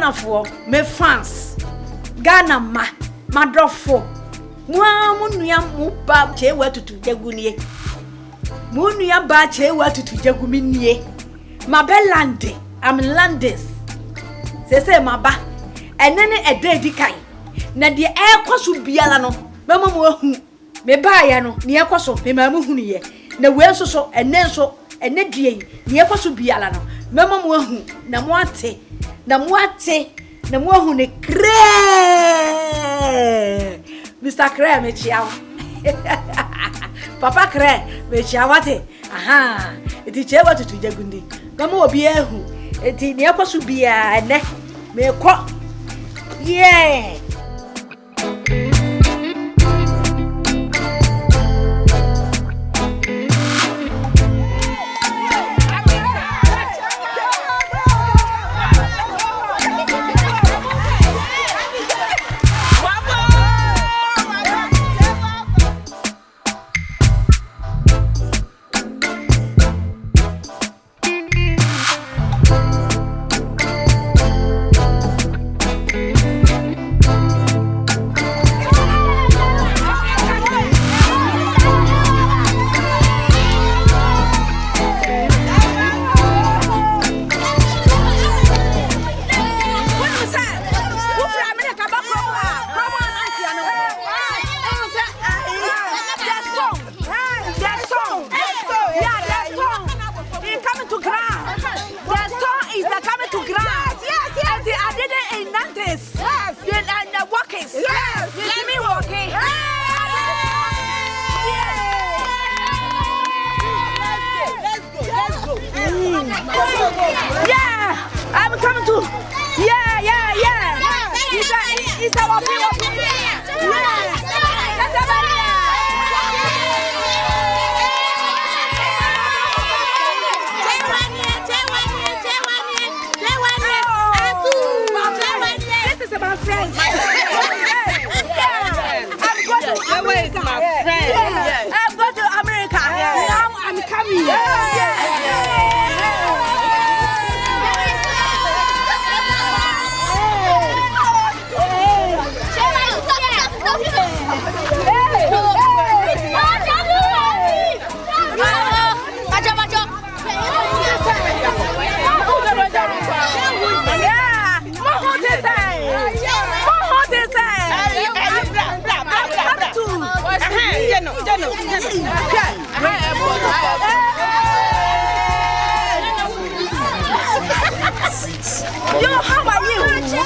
Ghana for me fans. Ghana madrofo. Munuya muba chewa tutu jagunie. Munuya ba chewa tutu jaguminie. Mabelande. I'm landis. Say maba. And then a day dikai. Na the air kwasu biala no. Mama mu me ba ya no. Ni kwaso me mamu hunu ye. Na we so enen so ene due ni kwaso biala no. Mama mu hu na mu ate. Na mu ate. Na mu hu ne kre. Mr. Kre me chiawo. Papa Kre me chiawate. Aha. Iti chewa tutu jagundi. Mama obi ehu. Eti ni kwaso bia ene. Me kwa. Yeah.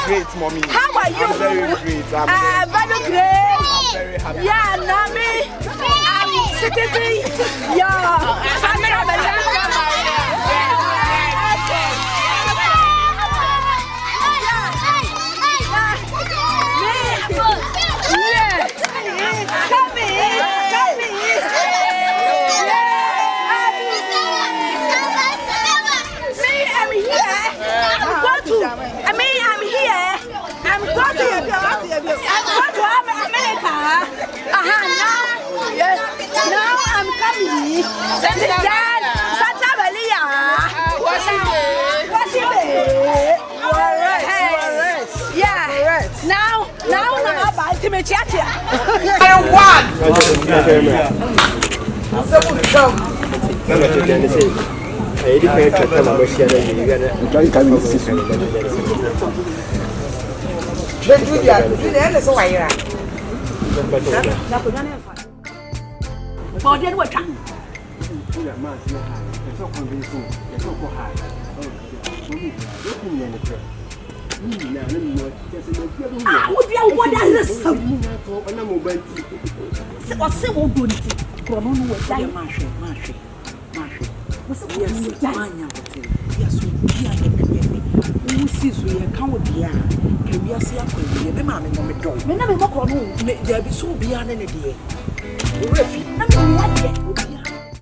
Great, mommy. How are you? I'm very great. I'm very great. I'm very happy. Yeah, Nami. I'm citizen.